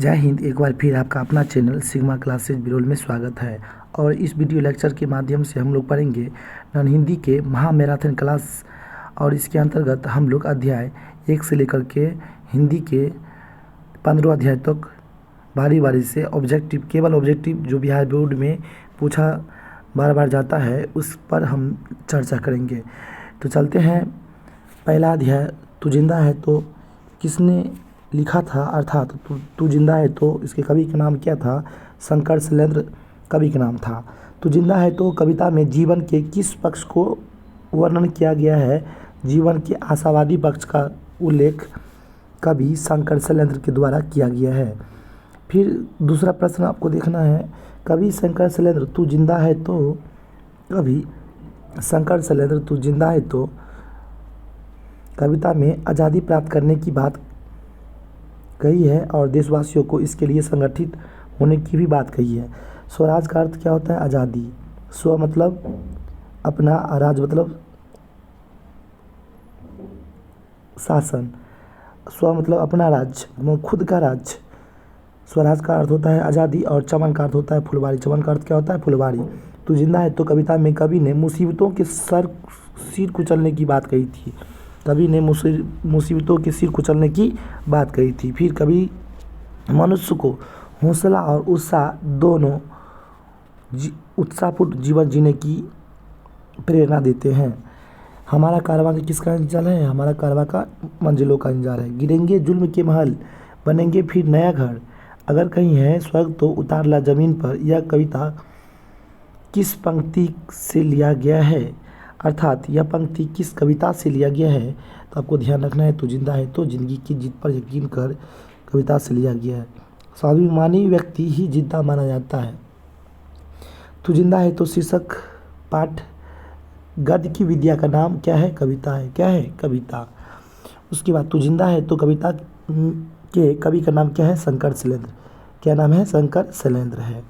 जय हिंद। एक बार फिर आपका अपना चैनल सिग्मा क्लासेज बिरोल में स्वागत है। और इस वीडियो लेक्चर के माध्यम से हम लोग पढ़ेंगे नॉन हिंदी के महा मैराथन क्लास। और इसके अंतर्गत हम लोग अध्याय 1 से लेकर के हिंदी के 15 अध्याय तक बारी बारी से ऑब्जेक्टिव, केवल ऑब्जेक्टिव जो बिहार बोर्ड में पूछा बार बार जाता है उस पर हम चर्चा करेंगे। तो चलते हैं। पहला अध्याय, तू जिंदा है तो किसने लिखा था, अर्थात तू जिंदा है तो इसके कवि का नाम क्या था? शंकर शैलेंद्र कवि का नाम था। तू जिंदा है तो कविता में जीवन के किस पक्ष को वर्णन किया गया है? जीवन के आशावादी पक्ष का उल्लेख कवि शंकर शैलेंद्र के द्वारा किया गया है। फिर दूसरा प्रश्न आपको देखना है, कवि शंकर शैलेंद्र तू जिंदा है तो कवि शंकर शैलेंद्र तू जिंदा है तो कविता में आज़ादी प्राप्त करने की बात कही है और देशवासियों को इसके लिए संगठित होने की भी बात कही है। स्वराज का अर्थ क्या होता है? आज़ादी। स्व मतलब अपना, राज मतलब शासन। स्व मतलब अपना राज्य, मतलब खुद का राज्य। स्वराज का अर्थ होता है आज़ादी और चमन का अर्थ होता है फुलवारी। चमन का अर्थ क्या होता है? फुलवारी। तो जिंदा है तो कविता में कवि ने मुसीबतों के सिर कुचलने की बात कही थी। कवि ने मुसीबतों के सिर कुचलने की बात कही थी। फिर कवि मनुष्य को हौसला और उत्साह दोनों उत्साहपूर्ण जीवन जीने की प्रेरणा देते हैं। हमारा कारवां किसका इंतजार है? हमारा कारवां का मंजिलों का इंतजार है। गिरेंगे जुल्म के महल, बनेंगे फिर नया घर, अगर कहीं है स्वर्ग तो उतार ला जमीन पर। यह कविता किस पंक्ति से लिया गया है? अर्थात यह पंक्ति किस कविता से लिया गया है? तो आपको ध्यान रखना है, तू जिंदा है तो जिंदगी की जीत पर यकीन कर कविता से लिया गया है। स्वाभिमानी व्यक्ति ही जिंदा माना जाता है। तू जिंदा है तो शीर्षक पाठ गद्य की विद्या का नाम क्या है? कविता है। क्या है? कविता। उसके बाद तू जिंदा है तो कविता के कवि का नाम क्या है? शंकर शैलेंद्र। क्या नाम है? शंकर शैलेंद्र है।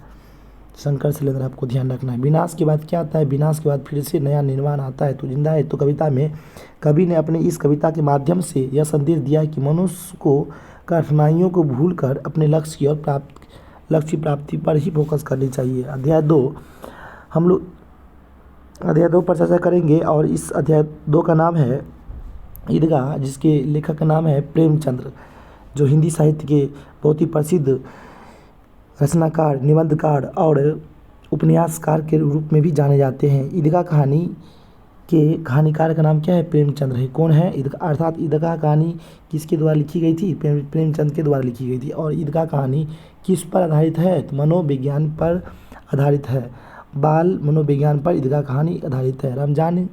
शंकर शैलेंद्र आपको ध्यान रखना है। विनाश के बाद क्या आता है? विनाश के बाद फिर से नया निर्माण आता है। तो जिंदा है तो कविता में कवि ने अपने इस कविता के माध्यम से यह संदेश दिया है कि मनुष्य को कठिनाइयों को भूलकर अपने लक्ष्य प्राप्ति पर ही फोकस करनी चाहिए। अध्याय 2 हम लोग अध्याय 2 पर चर्चा करेंगे और इस अध्याय 2 का नाम है ईदगाह, जिसके लेखक का नाम है प्रेमचंद्र, जो हिंदी साहित्य के बहुत ही प्रसिद्ध रचनाकार, निबंधकार और उपन्यासकार के रूप में भी जाने जाते हैं। ईदगाह कहानी के कहानीकार का नाम क्या है? प्रेमचंद्र है। कौन है? अर्थात ईदगाह कहानी किसके द्वारा लिखी गई थी? प्रेमचंद के द्वारा लिखी गई थी। और ईदगाह कहानी किस पर आधारित है? तो मनोविज्ञान पर आधारित है। बाल मनोविज्ञान पर ईदगाह कहानी आधारित है। रमजान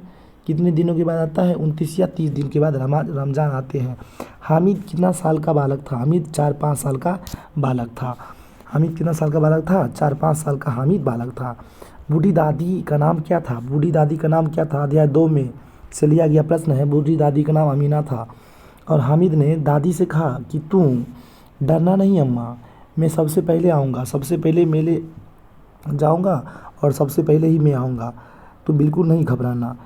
कितने दिनों के बाद आता है? 29 या 30 दिन के बाद रमजान आते हैं। हामिद कितना साल का बालक था? हामिद 4-5 साल का बालक था। हामिद कितना साल का बालक था? 4-5 साल का हामिद बालक था। बूढ़ी दादी का नाम क्या था? बूढ़ी दादी का नाम क्या था? अध्याय 2 में से लिया गया प्रश्न है। बूढ़ी दादी का नाम अमीना था। और हामिद ने दादी से कहा कि तू डरना नहीं अम्मा, मैं सबसे पहले आऊँगा, सबसे पहले मेले जाऊँगा और सबसे पहले ही मैं आऊँगा, तो बिल्कुल नहीं घबराना।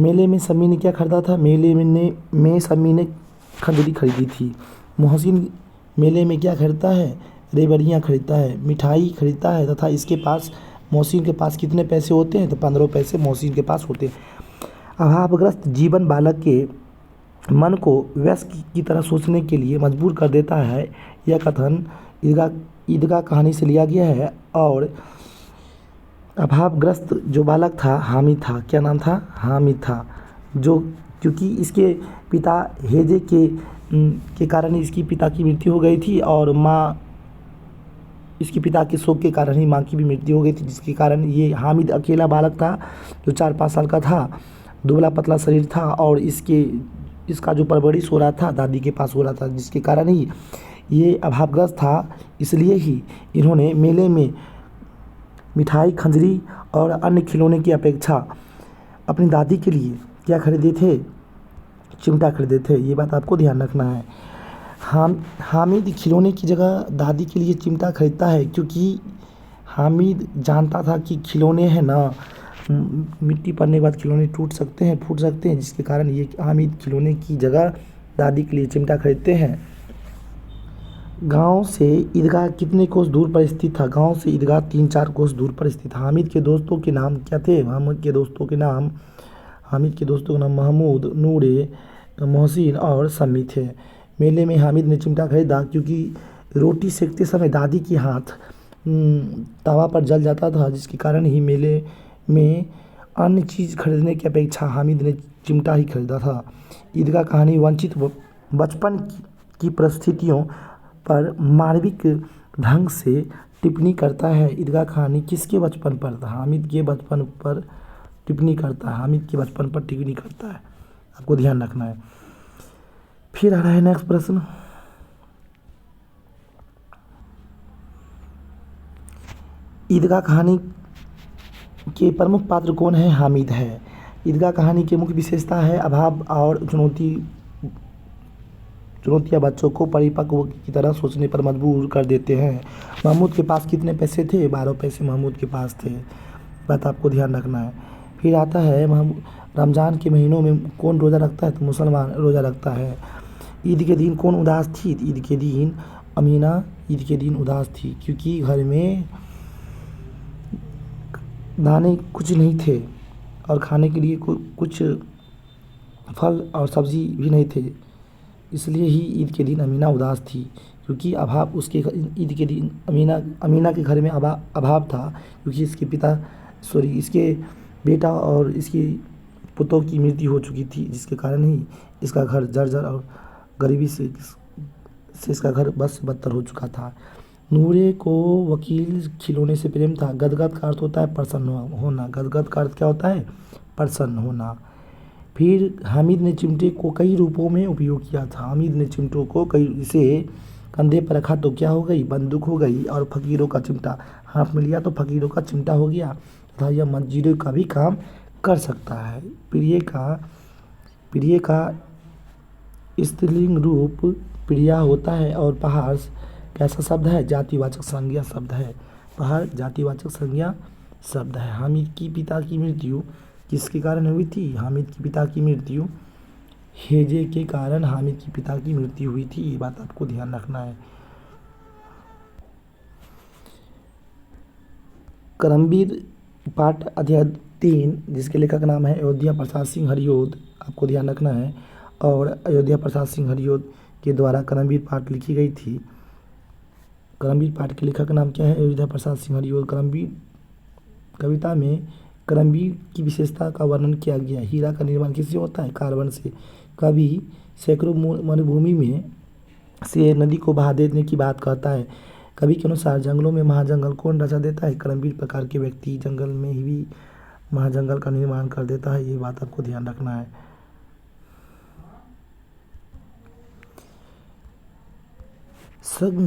मेले में समी ने क्या खरीदा था? मेले में समी ने खंजरी खरीदी थी। मोहसिन मेले में क्या खरीदता है? रेवड़ियाँ खरीदता है, मिठाई खरीदता है तथा इसके पास मोहसिन के पास कितने पैसे होते हैं? तो 15 पैसे मोहसिन के पास होते हैं। अभावग्रस्त जीवन बालक के मन को वयस्क की तरह सोचने के लिए मजबूर कर देता है। यह कथन ईदगाह कहानी से लिया गया है। और अभावग्रस्त जो बालक था हामिद था। क्या नाम था? हामिद था। जो क्योंकि इसके पिता हेजे के कारण इसकी पिता की मृत्यु हो गई थी और माँ, इसके पिता के शोक के कारण ही माँ की भी मृत्यु हो गई थी, जिसके कारण ये हामिद अकेला बालक था जो 4-5 साल का था, दुबला पतला शरीर था और इसका जो परवरिश हो रहा था दादी के पास हो रहा था, जिसके कारण ही ये अभावग्रस्त था। इसलिए ही इन्होंने मेले में मिठाई, खंजरी और अन्य खिलौने की अपेक्षा अपनी दादी के लिए क्या खरीदे थे? चिमटा खरीदे थे। ये बात आपको ध्यान रखना है। हामिद खिलौने की जगह दादी के लिए चिमटा खरीदता है, क्योंकि हामिद जानता था कि खिलौने हैं ना, मिट्टी पड़ने के बाद खिलौने टूट सकते हैं, फूट सकते हैं, जिसके कारण ये हामिद खिलौने की जगह दादी के लिए चिमटा खरीदते हैं। गांव से ईदगाह कितने कोस दूर पर स्थित था? गांव से ईदगाह 3-4 कोस दूर पर स्थित था। हामिद के दोस्तों के नाम क्या थे? हामिद के दोस्तों के नाम महमूद, नूरे, मोहसिन और सम्मी थे। मेले में हामिद ने चिमटा खरीदा क्योंकि रोटी सेकते समय दादी की हाथ तवा पर जल जाता था, जिसके कारण ही मेले में अन्य चीज़ खरीदने की अपेक्षा हामिद ने चिमटा ही खरीदा था। ईदगाह कहानी वंचित बचपन की परिस्थितियों पर मार्मिक ढंग से टिप्पणी करता है। ईदगाह कहानी किसके बचपन पर? हामिद के बचपन पर टिप्पणी करता है। हामिद के बचपन पर टिप्पणी करता है, आपको ध्यान रखना है। फिर आ रहा है नेक्स्ट प्रश्न। ईदगाह कहानी के प्रमुख पात्र कौन है? हामिद है। ईदगाह कहानी की मुख्य विशेषता है अभाव और चुनौतियाँ बच्चों को परिपक्व की तरह सोचने पर मजबूर कर देते हैं। महमूद के पास कितने पैसे थे? 12 पैसे महमूद के पास थे, बात आपको ध्यान रखना है। फिर आता है रमज़ान के महीनों में कौन रोज़ा रखता है? तो मुसलमान रोज़ा रखता है। ईद के दिन कौन उदास थी? ईद के दिन अमीना ईद के दिन उदास थी क्योंकि घर में दाने कुछ नहीं थे और खाने के लिए कुछ फल और सब्ज़ी भी नहीं थे, इसलिए ही ईद के दिन अमीना उदास थी क्योंकि अभाव उसके ईद के दिन अमीना के घर में अभाव था क्योंकि इसके बेटा और इसकी पुतों की मृत्यु हो चुकी थी, जिसके कारण ही इसका घर जर्जर और गरीबी से इसका घर बस बदतर हो चुका था। नूरे को वकील खिलौने से प्रेम था। गदगद का अर्थ होता है प्रसन्न होना। गदगद का अर्थ क्या होता है? प्रसन्न होना। फिर हामिद ने चिमटे को कई रूपों में उपयोग किया था। हामिद ने चिमटों को इसे कंधे पर रखा तो क्या हो गई? बंदूक हो गई। और फकीरों का चिमटा हाथ में लिया तो फकीरों का चिमटा हो गया तथा यह मस्जिदों का भी काम कर सकता है। प्रिय का स्त्रीलिंग रूप प्रिया होता है। और पहाड़ कैसा शब्द है? जातिवाचक संज्ञा शब्द है। पहाड़ जातिवाचक संज्ञा शब्द है। हामिद की पिता की मृत्यु किसके कारण हुई थी? हामिद की पिता की मृत्यु हैजे के कारण हामिद की पिता की मृत्यु हुई थी, ये बात आपको ध्यान रखना है। करमबीर पाठ अध्याय 3, जिसके लेखक का नाम है अयोध्या प्रसाद सिंह हरिओद, आपको ध्यान रखना है। और अयोध्या प्रसाद सिंह हरिओद के द्वारा करमबीर पाठ लिखी गई थी। करमबीर पाठ के लेखक का नाम क्या है? अयोध्या प्रसाद सिंह हरिओद। करमबीर कविता में करमबीर की विशेषता का वर्णन किया गया। हीरा का निर्माण किससे होता है? कार्बन से। कवि सैकड़ों मरुभूमि में से नदी को बहा देने की बात कहता है। कवि के अनुसार जंगलों में महाजंगल कौन रचा देता है? करमबीर प्रकार के व्यक्ति जंगल में ही भी महाजंगल का निर्माण कर देता है, ये बात आपको ध्यान रखना है।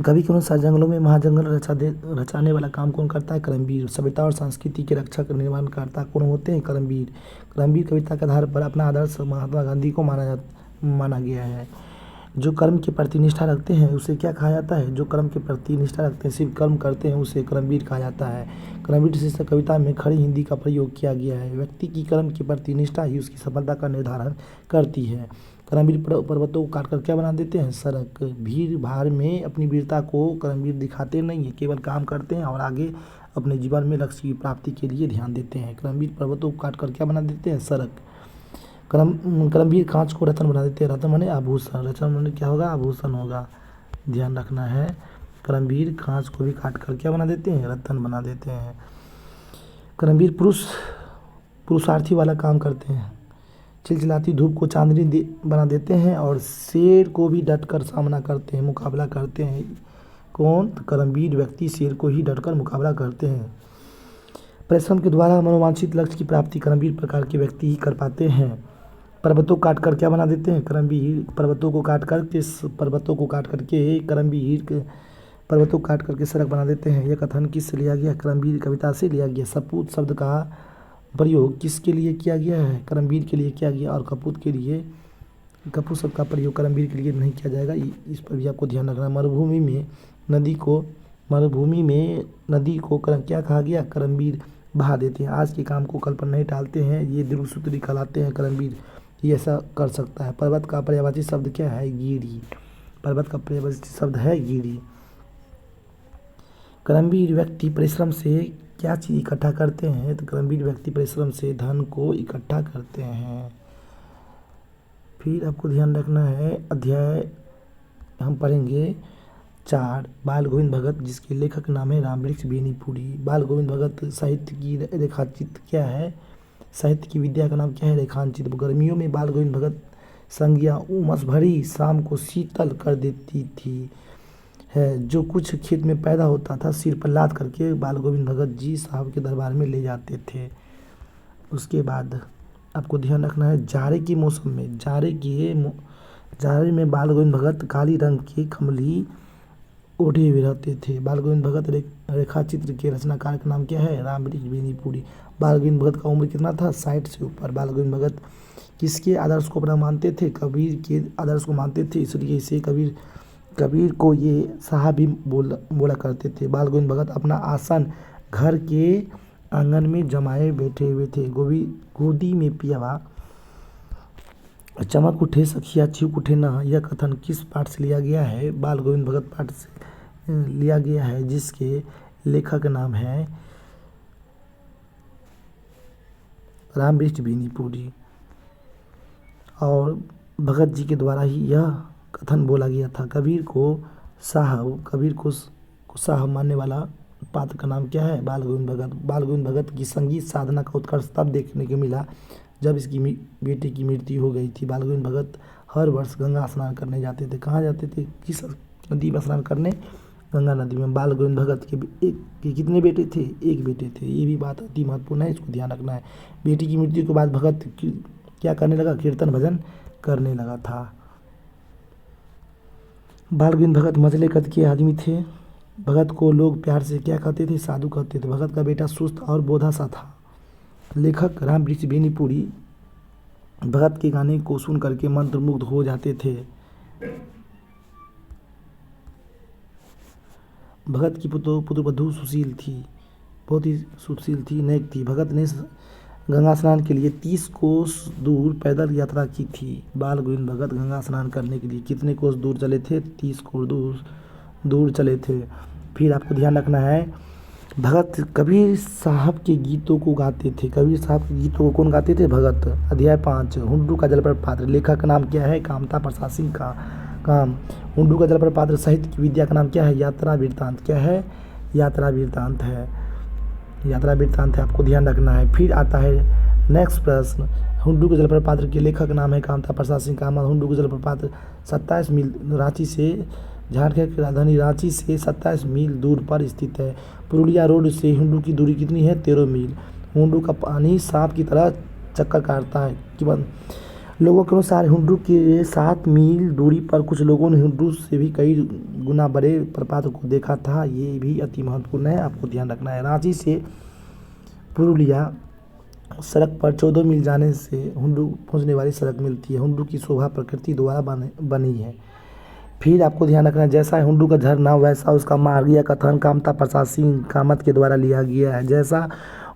कवि के अनुसार जंगलों में महाजंगल रचाने वाला काम कौन करता है? करमबीर। सभ्यता और संस्कृति के रक्षक निर्माणकर्ता कौन होते हैं? करमबीर। करमबीर कविता के आधार पर अपना आदर्श महात्मा गांधी को माना गया है। जो कर्म के प्रति निष्ठा रखते हैं उसे क्या कहा जाता है? जो कर्म के प्रति निष्ठा रखते हैं, सिर्फ कर्म करते हैं, उसे करमबीर कहा जाता है। करमबीर शीर्षक कविता में खड़ी हिंदी का प्रयोग किया गया है। व्यक्ति की कर्म के प्रति निष्ठा ही उसकी सफलता का निर्धारण करती है। करमबीर पर्वतों को काटकर क्या बना देते हैं? सड़क। भीड़ भाड़ में अपनी वीरता को करमबीर दिखाते नहीं है, केवल काम करते हैं और आगे अपने जीवन में लक्ष्य की प्राप्ति के लिए ध्यान देते हैं। करमबीर पर्वतों को काटकर क्या बना देते हैं? सड़क। करमबीर कांच को रत्न बना देते हैं। रत्न माने आभूषण, रत्न माने क्या होगा? आभूषण होगा, ध्यान रखना है। करमबीर कांच को भी काट कर क्या बना देते हैं? रत्न बना देते हैं। करमबीर पुरुषार्थी वाला काम करते हैं। चिलचिलाती धूप को चांदनी बना देते हैं और शेर को भी डटकर सामना करते हैं, मुकाबला करते हैं। कौन? करमबीर व्यक्ति शेर को ही डटकर मुकाबला करते हैं। परिश्रम के द्वारा मनोवांछित लक्ष्य की प्राप्ति करमबीर प्रकार के व्यक्ति ही कर पाते हैं। पर्वतों को काट कर क्या बना देते हैं? करमबीर पर्वतों को काट करके सड़क बना देते हैं। यह कथन किससे लिया गया? करमबीर कविता से लिया गया। सपूत शब्द का प्रयोग किसके लिए किया गया है? करमबीर के लिए किया गया। और कपूत शब्द का प्रयोग करमबीर के लिए नहीं किया जाएगा, इस पर भी आपको ध्यान रखना। मरुभूमि में नदी को क्या कहा गया? करमबीर बहा देते हैं। आज के काम को कल पर नहीं टालते हैं, ये दीर्घसूत्री कहलाते हैं। करमबीर ये ऐसा कर सकता है। पर्वत का पर्यायवाची शब्द क्या है? गिरी। पर्वत का पर्यायवाची शब्द है गिरी। कर्मवीर व्यक्ति परिश्रम से क्या चीज़ इकट्ठा करते हैं? तो कर्मवीर व्यक्ति परिश्रम से धन को इकट्ठा करते हैं। फिर आपको ध्यान रखना है, अध्याय हम पढ़ेंगे 4 बाल गोविंद भगत, जिसके लेखक नाम है रामवृक्ष बेनीपुरी। बाल गोविंद भगत साहित्य की रेखाचित्र क्या है? साहित्य की विद्या का नाम क्या है? रेखांचित। गर्मियों में बाल गोविंद भगत संज्ञा उमस भरी शाम को शीतल कर देती थी है। जो कुछ खेत में पैदा होता था सिर पर लाद करके बाल गोविंद भगत जी साहब के दरबार में ले जाते थे। उसके बाद आपको ध्यान रखना है, जाड़े के मौसम में जाड़े में बाल गोविंद भगत काली रंग के कमली ओढ़े हुए रहते थे। बाल गोविंद भगत रेखाचित्र के रचनाकार का नाम क्या है? रामवृक्ष बेनीपुरी। बाल गोविंद भगत का उम्र कितना था? 60 से ऊपर। बाल गोविंद भगत किसके आदर्श को अपना मानते थे? कबीर के आदर्श को मानते थे, इसलिए इसे कबीर को ये साहब भी बोला करते थे। बाल गोविंद भगत अपना आसन घर के आंगन में जमाए बैठे हुए थे। गोदी में पियावा चमक उठे सखिया चिउक उठे न, यह कथन किस पाठ से लिया गया है? बाल गोविंद भगत पाठ से लिया गया है, जिसके लेखक नाम है रामवृक्ष बेनीपुरी। और भगत जी के द्वारा ही यह कथन बोला गया था। कबीर को साहब मानने वाला पात्र का नाम क्या है? बाल गोविंद भगत। बाल गोविंद भगत की संगीत साधना का उत्कर्ष तब देखने को मिला जब इसकी बेटे की मृत्यु हो गई थी। बाल गोविंद भगत हर वर्ष गंगा स्नान करने जाते थे। कहाँ जाते थे? किस नदी में स्नान करने? गंगा नदी में। बाल गोविंद भगत के कितने बेटे थे? एक बेटे थे। ये भी बात अति महत्वपूर्ण है, इसको ध्यान रखना है। बेटी की मृत्यु के बाद भगत क्या करने लगा? कीर्तन भजन करने लगा था। बाल गोविंद भगत मझले कद के आदमी थे। भगत को लोग प्यार से क्या कहते थे? साधु कहते थे। भगत का बेटा सुस्त और बोधा सा था। लेखक रामवृक्ष बेनीपुरी भगत के गाने को सुन करके मंत्रमुग्ध हो जाते थे। भगत की पुत्रवधू सुशील थी, बहुत ही सुशील थी, नेक थी। भगत ने गंगा स्नान के लिए 30 कोस दूर पैदल यात्रा की थी। बाल गोविंद भगत गंगा स्नान करने के लिए कितने कोस दूर चले थे? 30 कोस दूर चले थे। फिर आपको ध्यान रखना है, भगत कबीर साहब के गीतों को गाते थे। कबीर साहब के गीतों को कौन गाते थे? भगत। अध्याय 5 हुंडू का जलप्रपात। लेखक का नाम क्या है? कामता प्रसाद सिंह का काम। हुंडू का जलप्रपात साहित्य की विद्या का नाम क्या है? यात्रा वृत्तांत। क्या है? यात्रा वृत्तांत है। यात्रा वृत्तांत है, आपको ध्यान रखना है। फिर आता है नेक्स्ट प्रश्न, हुंडू के जलप्रपात के लेखक का नाम है कामता प्रसाद सिंह कामा। हुंडू के जलप्रपात 27 मील रांची से झारखंड की राजधानी रांची से 27 मील दूर पर स्थित है। पुरुलिया रोड से हुंडू की दूरी कितनी है? 13 मील। हुंडू का पानी सांप की तरह चक्कर काटता है। लोगों के अनुसार हुंडू के 7 मील दूरी पर कुछ लोगों ने हुंडू से भी कई गुना बड़े प्रपात को देखा था। ये भी अति महत्वपूर्ण है, आपको ध्यान रखना है। रांची से पुरुलिया सड़क पर 14 मील जाने से हुंडू पहुंचने वाली सड़क मिलती है। हुंडू की शोभा प्रकृति द्वारा बनी है। फिर आपको ध्यान रखना है, जैसा हुंडू का झरना वैसा उसका मार्ग, यह कथन कामता प्रसाद सिंह कामत के द्वारा लिया गया है। जैसा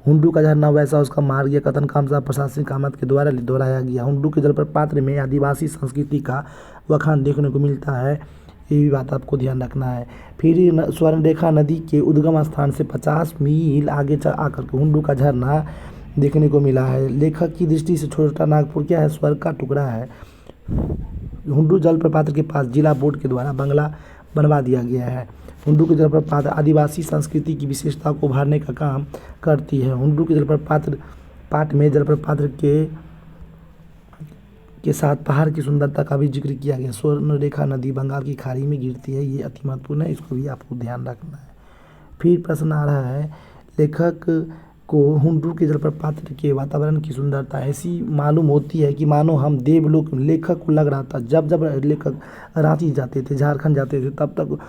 हुंडू का झरना वैसा उसका मार्ग, यह कथन कामता प्रसाद सिंह कामत के द्वारा दोहराया गया। हुंडू के जलप्रपात में आदिवासी संस्कृति का वखान देखने को मिलता है, ये भी बात आपको ध्यान रखना है। फिर स्वर्णरेखा नदी के उद्गम स्थान से 50 मील आगे आकर के हुंडू का झरना देखने को मिला है। लेखक की दृष्टि से छोटा नागपुर क्या है? स्वर्ग का टुकड़ा है। हुंडू जलप्रपात के पास जिला बोर्ड के द्वारा बंगला बनवा दिया गया है। हुंडू के जलप्रपात आदिवासी संस्कृति की विशेषता को उभारने का काम करती है। हुंडू के जलप्रपात पाठ में जलप्रपात के साथ पहाड़ की सुंदरता का भी जिक्र किया गया। स्वर्णरेखा नदी बंगाल की खाड़ी में गिरती है, ये अति महत्वपूर्ण है, इसको भी आपको ध्यान रखना है। फिर प्रश्न आ रहा है, लेखक को हुंडू के जलप्रपात के वातावरण की सुंदरता ऐसी मालूम होती है कि मानो हम देवलोक। लेखक को लग रहा था जब लेखक रांची जाते थे, झारखंड जाते थे, तब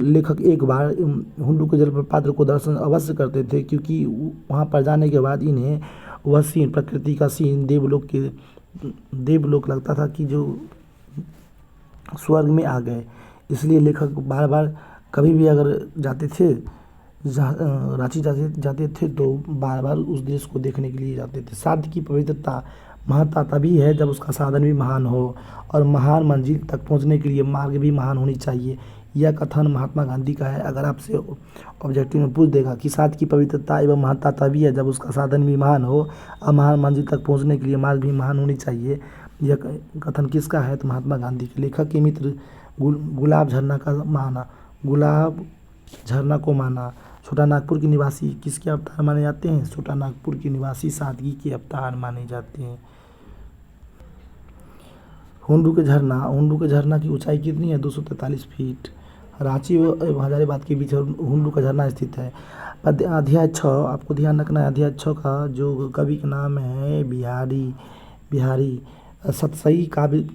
लेखक एक बार हुंडू के जलप्रपात को दर्शन अवश्य करते थे, क्योंकि वहाँ पर जाने के बाद इन्हें वह सीन, प्रकृति का सीन देवलोक लगता था कि जो स्वर्ग में आ गए। इसलिए लेखक बार बार कभी भी अगर जाते थे, रांची जाते थे तो बार बार उस देश को देखने के लिए जाते थे। साध की पवित्रता महत्ता तभी है जब उसका साधन भी महान हो, और महान मंजिल तक पहुंचने के लिए मार्ग भी महान होनी चाहिए। यह कथन महात्मा गांधी का है। अगर आपसे ऑब्जेक्टिव में पूछ देगा कि साथ की पवित्रता एवं महत्ता तभी है जब उसका साधन भी महान हो और महान मंजिल तक पहुंचने के लिए मार्ग भी महान होनी चाहिए, यह कथन किसका है? तो महात्मा गांधी के। लेखक के मित्र गुलाब झरना का माना, गुलाब झरना को माना। छोटा नागपुर के निवासी किसके अवतार माने जाते हैं? छोटा नागपुर के निवासी सादगी के अवतार माने जाते हैं। हुंडू के झरना की ऊंचाई कितनी है? 243 फीट। रांची एवं हजारीबाग के बीच हुंडू का झरना स्थित है। अध्याय 6 आपको ध्यान रखना है। अध्याय 6 का जो कवि का नाम है बिहारी। सतसई काव्य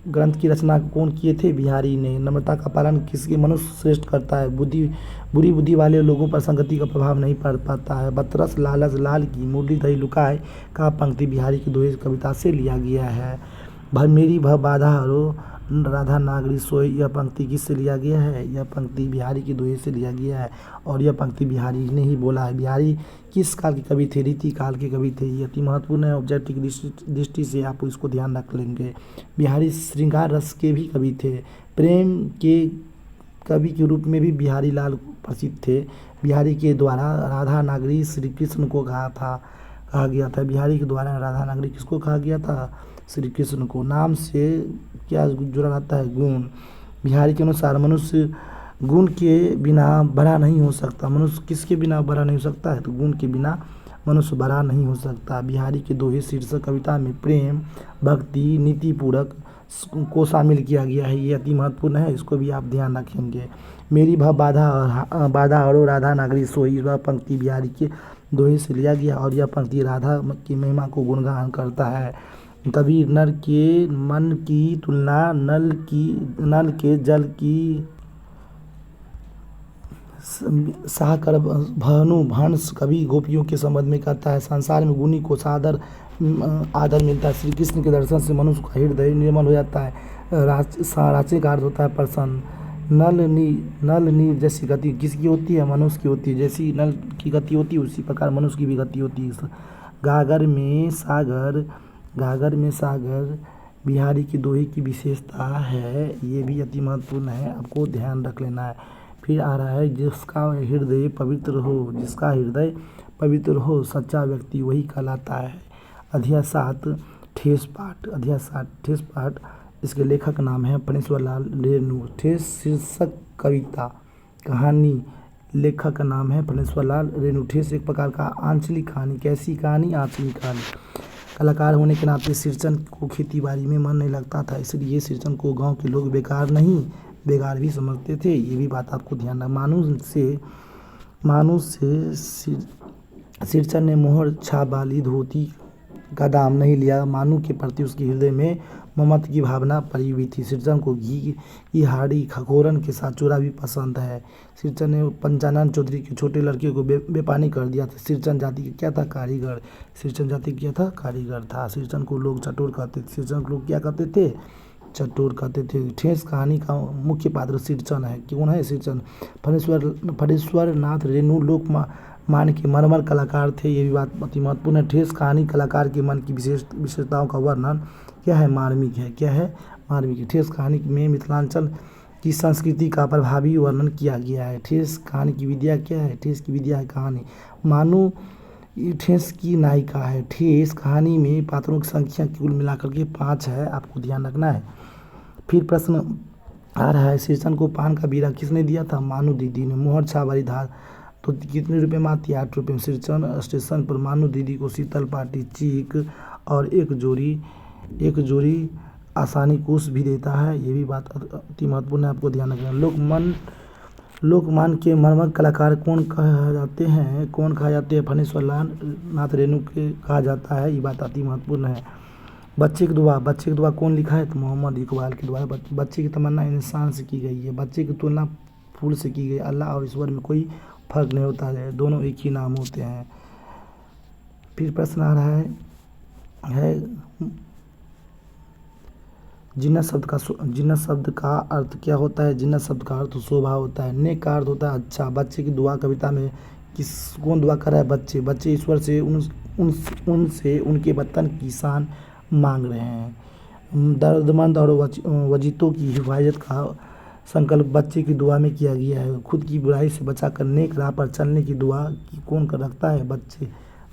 ग्रंथ की रचना कौन किए थे? बिहारी ने। नम्रता का पालन किसके मनुष्य श्रेष्ठ करता है? बुरी बुद्धि वाले लोगों पर संगति का प्रभाव नहीं पड़ पाता है। बतरस लालच लाल की मुरली दही लुकाए का पंक्ति बिहारी की दोहे कविता से लिया गया है। मेरी बाधा हरो राधा नागरी सोई, यह पंक्ति किससे लिया गया है? यह पंक्ति बिहारी की दोहे से लिया गया है, और यह पंक्ति बिहारी ने ही बोला है। बिहारी किस काल के कवि थे? रीति काल के कवि थे। ये अति महत्वपूर्ण है। ऑब्जेक्टिव की दृष्टि से आप इसको ध्यान रख लेंगे। बिहारी श्रृंगार रस के भी कवि थे। प्रेम के कवि के रूप में भी बिहारी लाल प्रसिद्ध थे। बिहारी के द्वारा राधा नागरी श्री कृष्ण को कहा गया था। बिहारी के द्वारा राधा नागरी किसको कहा गया था? श्री कृष्ण को। नाम से क्या जुड़ा रहता है? गुण। बिहारी के अनुसार मनुष्य गुण के बिना बड़ा नहीं हो सकता। मनुष्य किसके बिना बड़ा नहीं हो सकता है? तो गुण के बिना मनुष्य बड़ा नहीं हो सकता। बिहारी के दोहे शीर्षक कविता में प्रेम, भक्ति, नीतिपूर्वक को शामिल किया गया है। ये अति महत्वपूर्ण है, इसको भी आप ध्यान रखेंगे। मेरी बाधा हरो राधा नागरी सोई, वह पंक्ति बिहारी के दोहे से लिया गया, और यह पंक्ति राधा की महिमा को गुणगान करता है। कभी नर के मन की तुलना नल के जल की साकर भानु कभी गोपियों के संबंध में कहता है। संसार में गुणी को आदर मिलता है। श्री कृष्ण के दर्शन से मनुष्य का हृदय निर्मल हो जाता है। राचे का अर्थ होता है प्रसन्न। नल नीर जैसी गति किसकी होती है? मनुष्य की होती है। जैसी नल की गति होती है उसी प्रकार मनुष्य की भी गति होती है। गागर में सागर बिहारी की दोहे की विशेषता है। ये भी अति महत्वपूर्ण है, आपको ध्यान रख लेना है। फिर आ रहा है जिसका हृदय पवित्र हो सच्चा व्यक्ति वही कहलाता है। अध्याय 7 ठेस पाठ। इसके लेखक नाम है फणीश्वर लाल रेणु। ठेस शीर्षक कविता कहानी लेखक का नाम है फणीश्वर लाल रेणु। ठेस एक प्रकार का आंचलिक कहानी। कैसी कहानी? आंचलिक कहानी। कलाकार होने के नाते सिरचन को खेती बाड़ी में मन नहीं लगता था, इसलिए सिरचन को गांव के लोग बेकार भी समझते थे। ये भी बात आपको ध्यान रखना। मानुष से सिरचन ने मोहर छाप वाली धोती का दाम नहीं लिया। मानू के प्रति उसके हृदय में ममत्व की भावना पड़ी हुई थी। सिरचन को घी की हाड़ी खकोरन के साथ चूरा भी पसंद है। सिरचन ने पंचानन चौधरी के छोटे लड़के को बेपानी कर दिया था। सिरचन जाति का क्या था? कारीगर। सिरचन जाति क्या था? कारीगर था। सिरचन को लोग चटोर कहते थे। सिरचन को लोग क्या कहते थे? चटोर कहते थे। ठेस कहानी का मुख्य पात्र सिरचन है। कौन है सिरचन? फणीश्वर नाथ रेणु लोक मान के मरमर कलाकार थे। ये भी बात अति महत्वपूर्ण है। ठेस कहानी कलाकार के मन की विशेषताओं का वर्णन क्या है? मार्मिक है। क्या है? मार्मिक है। ठेस कहानी में मिथिलांचल की संस्कृति का प्रभावी वर्णन किया गया है। ठेस कहानी की विद्या क्या है? ठेस की विद्या है कहानी। मानू ठेस की नायिका है। ठेस कहानी में पात्रों की संख्या कुल मिलाकर के 5 है, आपको ध्यान रखना है। फिर प्रश्न आ रहा है सिरचन को पान का बीड़ा किसने दिया था? मानू दीदी ने। मोहर छाप वाली धार तो कितने रुपए में आती है? 8 रुपये में। सिरचन स्टेशन पर मानू दीदी को शीतल पाटी चीक और एक जोड़ी आसानी कुश भी देता है। ये भी बात अति महत्वपूर्ण है, आपको ध्यान रखना। लोकमान के मरमर कलाकार कौन कहा जाते हैं? फणीश्वर लाल नाथ रेणु के कहा जाता है। ये बात अति महत्वपूर्ण है। बच्चे की दुआ कौन लिखा है? तो मोहम्मद इकबाल के द्वारा। बच्चे की तमन्ना इंसान से की गई है। बच्चे की तुलना फूल से की गई। अल्लाह और ईश्वर में कोई फर्क नहीं होता है, दोनों एक ही नाम होते हैं। फिर प्रश्न आ रहा है जिन्नत शब्द का अर्थ क्या होता है? जिन्नत शब्द का अर्थ शोभा होता है। नेक का अर्थ होता है अच्छा। बच्चे की दुआ कविता में कौन दुआ कर रहा है? बच्चे ईश्वर से उनसे उनके वतन की शान मांग रहे हैं। दर्दमंद और वजीतों की हिफाजत का संकल्प बच्चे की दुआ में किया गया है। खुद की बुराई से बचाकर नेक राह पर चलने की दुआ की कौन कर रखता है? बच्चे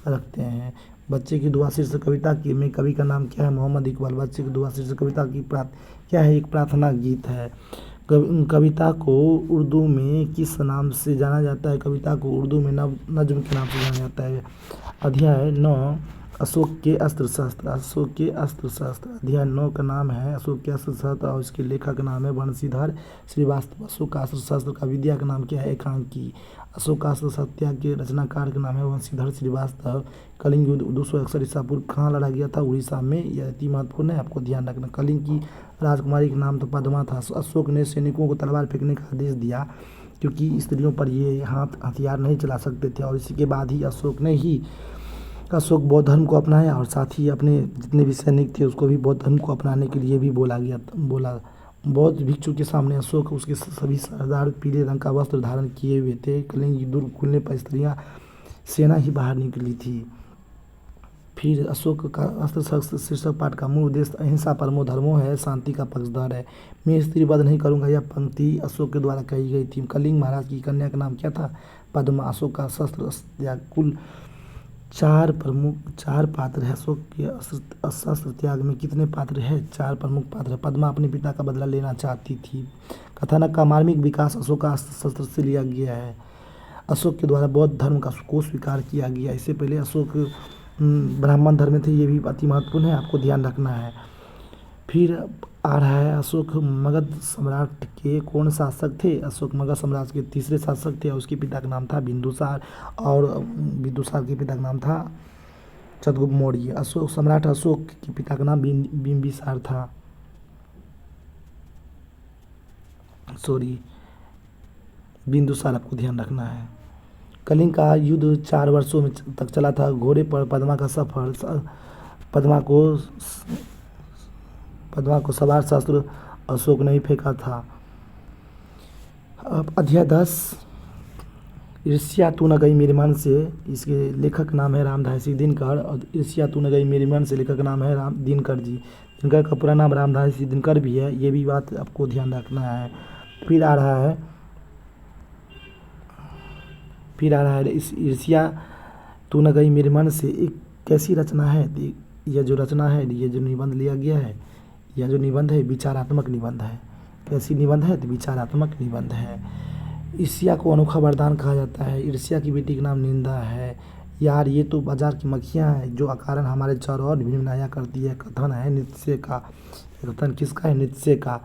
रखते हैं। बच्चे की दुआ शीर्षक कविता की में कवि का नाम क्या है? मोहम्मद इकबाल। बच्चे की दुआ शीर्षक कविता की क्या है? एक प्रार्थना गीत है। कविता को उर्दू में किस नाम से जाना जाता है? कविता को उर्दू में नज्म के नाम से जाना जाता है। अध्याय 9 अशोक के अस्त्र शस्त्र। अशोक के अस्त्र शस्त्र अध्याय 9 का नाम है अशोक के अस्त्र शस्त्र और इसके लेखक का नाम है बंशीधर श्रीवास्तव। अशोक का अस्त्र शस्त्र का विद्या का नाम क्या है? एकांकी। अशोक का अस्त्र सत्याग्रह के रचनाकार का नाम है बंशीधर श्रीवास्तव। कलिंग युद्ध 261 ईसा पूर्व कहाँ लड़ा गया था? उड़ीसा में। यह अति महत्वपूर्ण है, आपको ध्यान रखना। कलिंग की राजकुमारी का नाम तो पद्मा था। अशोक ने सैनिकों को तलवार फेंकने का आदेश दिया क्योंकि स्त्रियों पर ये हथियार नहीं चला सकते थे। और इसी के बाद ही अशोक बौद्ध धर्म को अपनाया और साथ ही अपने जितने भी सैनिक थे उसको भी बौद्ध धर्म को अपनाने के लिए भी बोला। बौद्ध भिक्षु के सामने अशोक उसके सभी सरदार पीले रंग का वस्त्र धारण किए हुए थे। कलिंग दुर्ग खुलने पर स्त्रियां सेना ही बाहर निकली थी। फिर अशोक का अस्त्र शस्त्र शीर्षक पाठ का मूल उद्देश्य अहिंसा परमो धर्मो है, शांति का पक्षधर है। मैं स्त्री वध नहीं करूंगा, यह पंक्ति अशोक के द्वारा कही गई थी। कलिंग महाराज की कन्या का नाम क्या था? पद्मा। अशोक का शस्त्र त्याग कुल 4 पात्र है। अशोक के शस्त्र त्याग में कितने पात्र है? 4 प्रमुख पात्र है। पद्मा अपने पिता का बदला लेना चाहती थी। कथानक का मार्मिक विकास अशोक का अस्त्र शस्त्र से लिया गया है। अशोक के द्वारा बौद्ध धर्म को स्वीकार किया गया। इससे पहले अशोक ब्राह्मण धर्म में थे, ये भी अति महत्वपूर्ण है, आपको ध्यान रखना है। फिर आ रहा है अशोक मगध सम्राट के कौन शासक थे? अशोक मगध सम्राट के तीसरे शासक थे और उसके पिता का नाम था बिंदुसार और बिंदुसार के पिता का नाम था चंद्रगुप्त मौर्य। सम्राट अशोक के पिता का नाम बिंबिसार था। बिंदुसार, आपको ध्यान रखना है। कलिंग का युद्ध 4 वर्षों में तक चला था। घोड़े पर पद्मा का सफर। पद्मा को सवार शस्त्र अशोक ने ही फेंका था। अब अध्याय 10 ईर्ष्या तू न गई मेरे मन से। इसके लेखक नाम है रामधासी दिनकर। और ईर्ष्या तू न गई मेरे मन से लेखक नाम है दिनकर जी। दिनकर का पूरा नाम रामधासी दिनकर भी है, ये भी बात आपको ध्यान रखना है। फिर आ रहा है इस ईर्ष्या तू न गई मेरे मन से एक कैसी रचना है? यह जो रचना है, ये जो निबंध लिया गया है, यह जो निबंध है विचारात्मक निबंध है। कैसी निबंध है? तो विचारात्मक निबंध है। ईर्ष्या को अनोखा वरदान कहा जाता है। ईर्ष्या की बेटी का नाम निंदा है। यार ये तो बाजार की मक्खियाँ हैं जो अकारण हमारे चारों ओर भिनभिनाया करती है। कथन है नृत्य का। कथन किसका है? नृत्य का।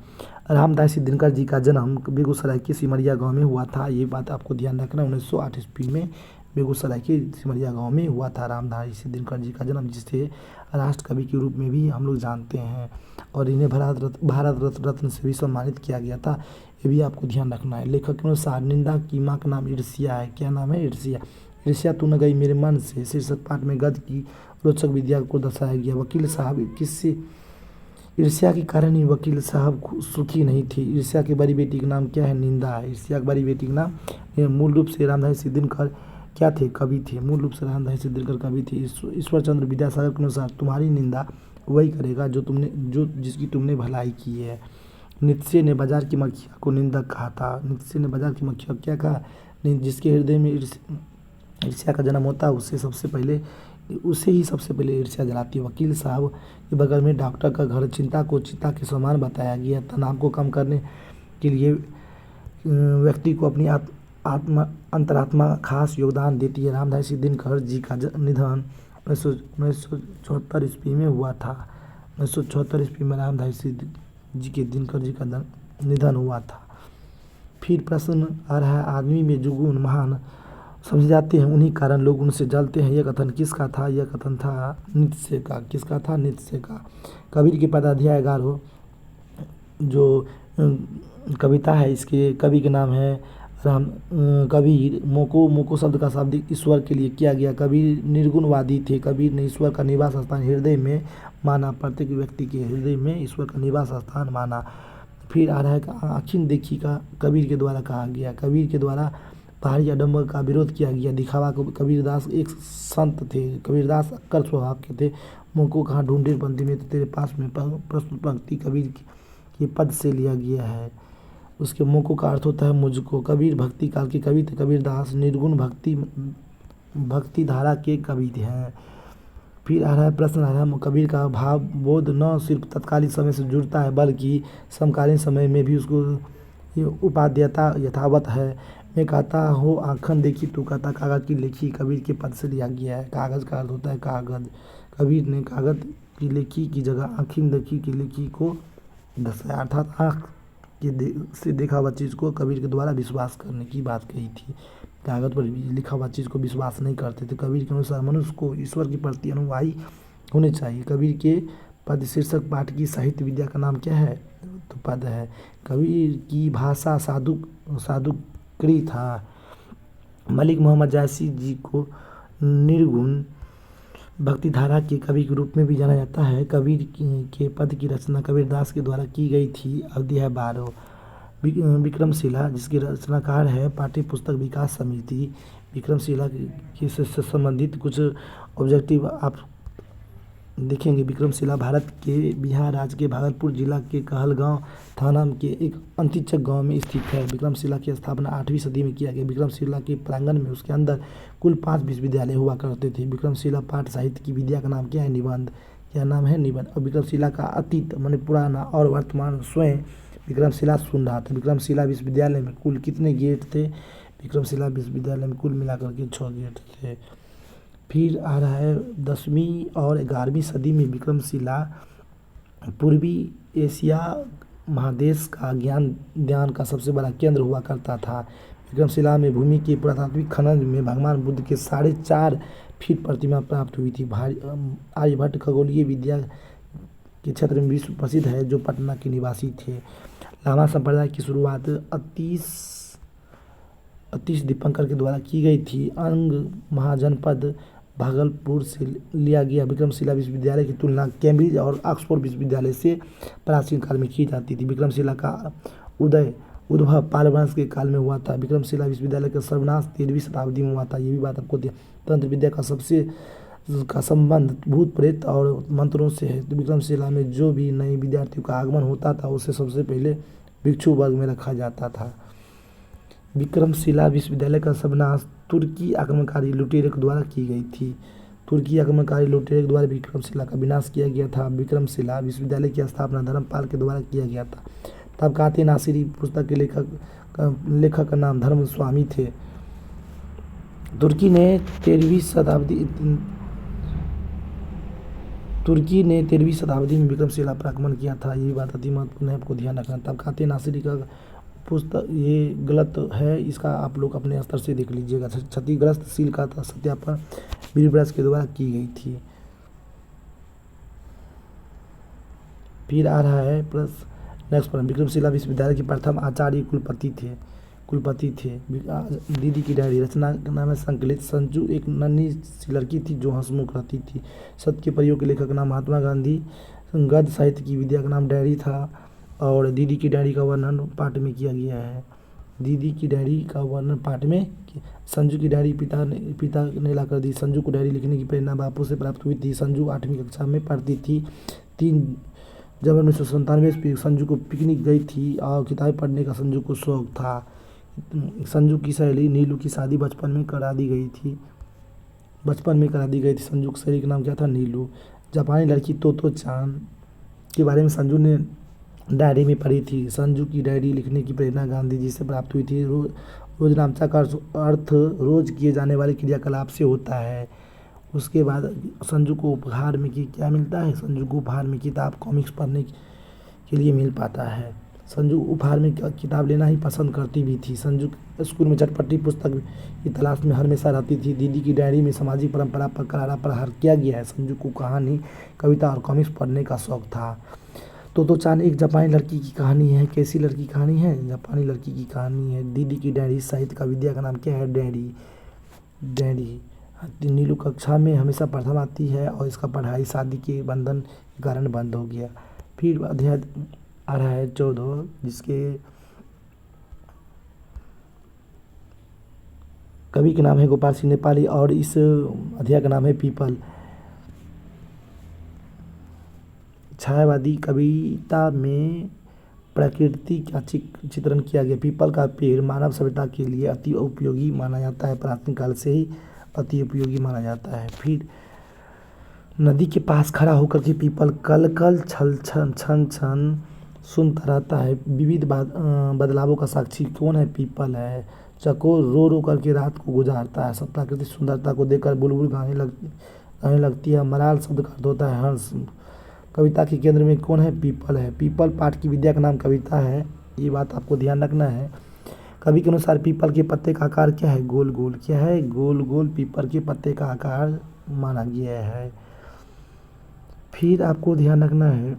रामधासी दिनकर जी का जन्म बेगूसराय के सिमरिया गांव में हुआ था। ये बात आपको ध्यान रखना। 1908 ईस्वी में बेगूसराय के सिमरिया गांव में हुआ था रामधासी दिनकर जी का जन्म, जिसे राष्ट्र कवि के रूप में भी हम लोग जानते हैं। और इन्हें भारत रत्न से भी सम्मानित किया गया था, ये भी आपको ध्यान रखना है। लेखक के अनुसार निंदा की माँ का नाम ईर्ष्या है। क्या नाम है? ईर्ष्या। ईर्ष्या तू न गई मेरे मन से शीर्षक पाठ में गद्य की रोचक विद्या को दर्शाया गया। वकील साहब किससे ईर्ष्या के कारण ही वकील साहब सुखी नहीं थे। ईर्ष्या की बड़ी बेटी का नाम क्या है? निंदा है। ईर्ष्या की बड़ी बेटी का नाम मूल रूप से रामधासी दिनकर क्या थे? कवि थे। मूल रूप से रामधासी दिनकर कवि थे। ईश्वर चंद्र विद्यासागर के अनुसार तुम्हारी निंदा वही करेगा जिसकी तुमने भलाई की है। नित्से ने बाजार की मक्खिया को निंदक कहा था। नित्से ने बाजार की मक्खिया क्या कहा? जिसके हृदय में ईर्ष्या का जन्म होता है उसे ही सबसे पहले ईर्ष्या जलाती है। वकील साहब के बगल में डॉक्टर का घर। चिंता को चिता के समान बताया गया। तनाव को कम करने के लिए व्यक्ति को अपनी अंतरात्मा खास योगदान देती है। रामधासी दिनकर जी का निधन 1974 ईस्वी में हुआ था। 1974 ईस्वी में रामधासी जी के दिनकर जी का निधन हुआ था। फिर प्रश्न आ रहा है, आदमी में जो गुण महान समझे जाते हैं उन्हीं कारण लोग उनसे जलते हैं। यह कथन किसका था? यह कथन था नीत्शे का। किसका था? नीत्शे का। कबीर के पदाध्याय 11 जो कविता है, इसके कवि के नाम है कबीर। मोको शब्द का शाब्दिक ईश्वर के लिए किया गया। कबीर निर्गुणवादी थे। कबीर ने ईश्वर का निवास स्थान हृदय में माना। प्रत्येक व्यक्ति के हृदय में ईश्वर का निवास स्थान माना। फिर आ रहा है आखिर देखी का कबीर के द्वारा कहा गया। कबीर के द्वारा बाहरी आडंबर का विरोध किया गया। दिखावा को कबीरदास एक संत थे। कबीरदास अक्कर स्वभाव के थे। मुझको कहाँ ढूंढे बंदी में तो तेरे पास में प्रस्तुत पंक्ति कबीर के पद से लिया गया है। उसके मुझको का अर्थ होता है मुझको। कबीर भक्ति काल के कवि थे। कबीरदास निर्गुण भक्ति धारा के कवि हैं। फिर आ रहा है प्रश्न आ रहा है कबीर का भाव बोध न सिर्फ तत्कालीन समय से जुड़ता है बल्कि समकालीन समय में भी उसको ये उपादेयता यथावत है। मैं कहता हो आँखन देखी तू कहता कागज़ की लेखी कबीर के पद से लिया गया है। कागज़ का अर्थ होता है कागज़। कबीर ने कागज़ की लेखी की जगह आँखिन देखी की लेखी को दर्शाया अर्थात आँख से देखा हुआ चीज़ को कबीर के द्वारा विश्वास करने की बात कही थी। कागज़ पर लिखा हुआ चीज़ को विश्वास नहीं करते थे। कबीर के अनुसार मनुष्य को ईश्वर के प्रति अनुयायी होने चाहिए। कबीर के पद शीर्षक पाठ की साहित्य विद्या का नाम क्या है तो पद है। कबीर की भाषा साधुकरी था। मलिक मोहम्मद जायसी जी को निर्गुण भक्तिधारा के कवि के रूप में भी जाना जाता है। कबीर के पद की रचना कबीरदास के द्वारा की गई थी। अवधि है 12। विक्रमशिला जिसके रचनाकार है पाठ्य पुस्तक विकास समिति। विक्रमशिला के से संबंधित कुछ ऑब्जेक्टिव आप देखेंगे। विक्रमशिला भारत के बिहार राज्य के भागलपुर जिला के कहलगांव थाना के एक अंतिचक गांव में स्थित है। विक्रमशिला की स्थापना 8वीं सदी में किया गया। विक्रमशिला के प्रांगण में उसके अंदर कुल 5 विश्वविद्यालय हुआ करते थे। विक्रमशिला पाठ साहित्य की विद्या का नाम क्या है निबंध। क्या नाम है निबंध। और विक्रमशिला का अतीत माने पुराना और वर्तमान स्वयं विक्रमशिला सुन रहा था। विक्रमशिला विश्वविद्यालय में कुल कितने गेट थे। विक्रमशिला विश्वविद्यालय में कुल मिलाकर के 6 गेट थे। फिर आ रहा है 10वीं और 11वीं सदी में विक्रमशिला पूर्वी एशिया महादेश का ध्यान का सबसे बड़ा केंद्र हुआ करता था। विक्रमशिला में भूमि के पुरातात्विक खनन में भगवान बुद्ध के 4.5 फीट प्रतिमा प्राप्त हुई थी। आर्यभट्ट खगोलीय विद्या के क्षेत्र में विश्व प्रसिद्ध है जो पटना के निवासी थे। लामा संप्रदाय की शुरुआत अतीश दीपंकर के द्वारा की गई थी। अंग महाजनपद भागलपुर से लिया गया। विक्रमशिला विश्वविद्यालय की तुलना कैम्ब्रिज और ऑक्सफोर्ड विश्वविद्यालय से प्राचीन काल में की जाती थी। विक्रमशिला का उद्भव पाल वंश के काल में हुआ था। विक्रमशिला विश्वविद्यालय का सर्वनाश 13वीं शताब्दी में हुआ था। ये भी बात आपको तंत्र विद्या का संबंध भूत प्रेत और मंत्रों से है। तो विक्रमशिला में जो भी नए विद्यार्थियों का आगमन होता था उसे सबसे पहले भिक्षु वर्ग में रखा जाता था। विक्रमशिला विश्वविद्यालय का सर्वनाश तुर्की आक्रमणकारी लुटेरों के द्वारा की गई थी। तुर्की आक्रमणकारी लुटेरों के द्वारा विक्रमशिला का विनाश किया गया था। विक्रमशिला विश्वविद्यालय की स्थापना धर्मपाल के द्वारा किया गया था। तबकाते नासिरी पुस्तक के लेखक का नाम धर्म स्वामी थे। तुर्की ने 13वीं शताब्दी में विक्रमशिला पर आक्रमण किया था। ये बात अति महत्वपूर्ण है, आपको ध्यान रखना। तबकाते नासिरी का पुस्तक ये गलत है, इसका आप लोग अपने स्तर से देख लीजिएगा। क्षतिग्रस्त सील का सत्यापन बीरबल के द्वारा की गई थी। फिर आ रहा है नेक्स्ट प्रश्न। विक्रमशिला विश्वविद्यालय के प्रथम आचार्य कुलपति थे। दीदी की डायरी रचना का नाम है संकलित। संजू एक नन्ही सी लड़की थी जो हंसमुख रहती थी। सत्य के प्रयोग के लेखक का नाम महात्मा गांधी। गद्य साहित्य की विद्या का नाम डायरी था। और दीदी की डायरी का वर्णन पाठ में किया गया है। दीदी की डायरी का वर्णन पाठ में संजू की डायरी पिता ने लाकर दी। संजू को डायरी लिखने की प्रेरणा बापू से प्राप्त हुई थी। संजू 8वीं कक्षा में पढ़ती थी। 3 जब 1997 संजू को पिकनिक गई थी और किताबें पढ़ने का संजू को शौक था। संजू की सहेली नीलू की शादी बचपन में करा दी गई थी। संजू की सहेली का नाम क्या था नीलू। जापानी लड़की तोतो चान के बारे में संजू ने डायरी में पढ़ी थी। संजू की डायरी लिखने की प्रेरणा गांधी जी से प्राप्त हुई थी। रोजनामचा का अर्थ रोज किए जाने वाले क्रियाकलाप से होता है। उसके बाद संजू को उपहार में क्या मिलता है। संजू को उपहार में किताब कॉमिक्स पढ़ने के लिए मिल पाता है। संजू उपहार में किताब लेना ही पसंद करती भी थी। संजू स्कूल में चटपटी पुस्तक की तलाश में हमेशा रहती थी। दीदी की डायरी में सामाजिक परंपरा पर करारा प्रहार किया गया है। संजू को कहानी कविता और कॉमिक्स पढ़ने का शौक था। तो चान एक जापानी लड़की की कहानी है। कैसी लड़की कहानी है। जापानी लड़की की कहानी है। दीदी की डायरी साहित्य का विद्या का नाम क्या है डायरी। नीलू कक्षा में हमेशा प्रथम आती है और इसका पढ़ाई शादी के बंधन के कारण बंद हो गया। फिर अध्याय आ रहा है 14 जिसके कवि का नाम है गोपाल सिंह नेपाली और इस अध्याय का नाम है पीपल। छायावादी कविता में प्रकृति का चित्रण किया गया। पीपल का पेड़ मानव सभ्यता के लिए अति उपयोगी माना जाता है, प्राचीन काल से ही अति उपयोगी माना जाता है। फिर नदी के पास खड़ा होकर के पीपल कल कल छल छन छन छन सुनता रहता है। विविध बदलावों का साक्षी कौन है? पीपल है। चकोर रो रो करके रात को गुजारता है। सब प्राकृतिक सुंदरता को देखकर बुलबुल गाने लगती है। मलाल शब्द का अर्थ होता है हंस। कविता के केंद्र में कौन है? पीपल है। पीपल पाठ की विद्या का नाम कविता है, ये बात आपको ध्यान रखना है। कवि के अनुसार पीपल के पत्ते का आकार क्या है? गोल गोल। क्या है? गोल गोल पीपल के पत्ते का आकार माना गया है। फिर आपको ध्यान रखना है,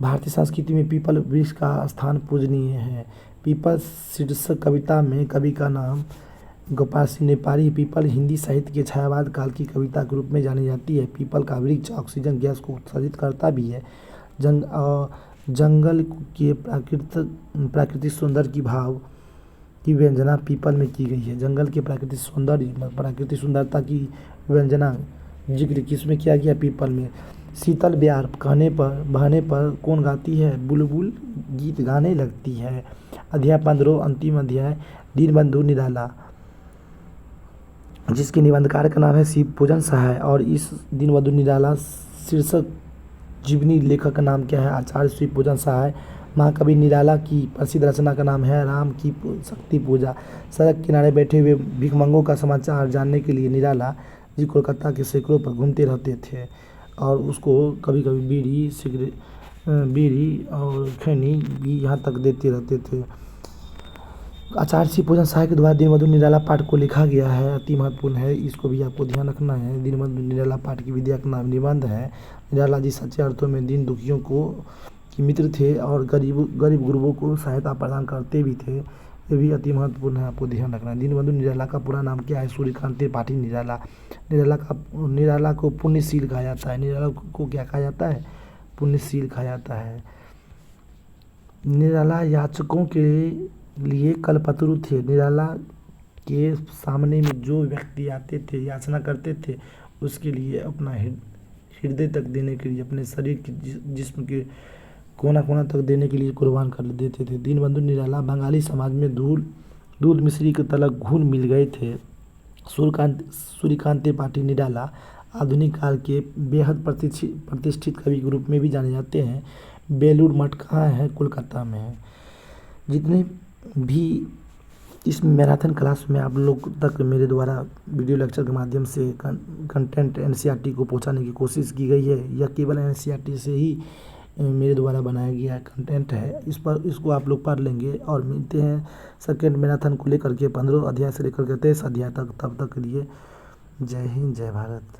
भारतीय संस्कृति में पीपल वृक्ष का स्थान पूजनीय है। पीपल शीर्षक कविता में कवि का नाम गोपाल सिंह नेपारी। पीपल हिंदी साहित्य के छायावाद काल की कविता के रूप में जानी जाती है। पीपल का वृक्ष ऑक्सीजन गैस को उत्सर्जित करता भी है। जंगल के प्राकृतिक सौंदर्य की भाव की व्यंजना पीपल में की गई है। जंगल के प्राकृतिक सुंदरता की व्यंजना जिक्र किसमें किया गया? पीपल में। शीतल ब्यार बहने पर कौन गाती है? बुलबुल गीत गाने लगती है। अध्याय 15 अंतिम अध्याय दीनबंधु निराला, जिसके निबंधकार का नाम है शिव पूजन सहाय। और इस दीनबंधु निराला शीर्षक जीवनी लेखक का नाम क्या है? आचार्य शिव पूजन सहाय। महाकवि निराला की प्रसिद्ध रचना का नाम है राम की शक्ति पूजा। सड़क किनारे बैठे हुए भिखमंगों का समाचार जानने के लिए निराला जी कोलकाता के सैकड़ों पर घूमते रहते थे और उसको कभी कभी बीड़ी सिगरेट बीड़ी और खैनी भी यहाँ तक देते रहते थे। आचार्य शिव पूजन सहाय के द्वारा दीनबंधु निराला पाठ को लिखा गया है, अति महत्वपूर्ण है, इसको भी आपको ध्यान रखना है। दीनबंधु निराला पाठ की विद्या का नाम निबंध है। निराला जी सच्चे अर्थों में दीन दुखियों को की मित्र थे और गरीब गुरुओं को सहायता प्रदान करते भी थे, ये भी अति महत्वपूर्ण है, आपको ध्यान रखना है। दीनबंधु निराला का पूरा नाम क्या है? सूर्यकांत त्रिपाठी निराला। निराला को पुण्यशील कहा जाता है। निराला को क्या कहा जाता है? पुण्यशील कहा जाता है। निराला याचकों के लिए कल्पतरु थे। निराला के सामने में जो व्यक्ति आते थे, याचना करते थे, उसके लिए अपना हृदय तक देने के लिए, अपने शरीर के जिस्म के कोना कोना तक देने के लिए कुर्बान कर देते थे। दीनबंधु निराला बंगाली समाज में दूध मिश्री के तलक घुल मिल गए थे। सूर्यकांत त्रिपाठी निराला आधुनिक काल के बेहद प्रतिष्ठित कवि के रूप में भी जाने जाते हैं। बेलूर मठ कहाँ है? कोलकाता में है। जितने भी इस मैराथन क्लास में आप लोग तक मेरे द्वारा वीडियो लेक्चर के माध्यम से कंटेंट एनसीईआरटी को पहुंचाने की कोशिश की गई है, यह केवल एनसीईआरटी से ही मेरे द्वारा बनाया गया कंटेंट है। इसको आप लोग पढ़ लेंगे और मिलते हैं सेकेंड मैराथन को लेकर के 15 अध्याय से लेकर के 23 अध्याय तक। तब तक के लिए जय हिंद, जय भारत।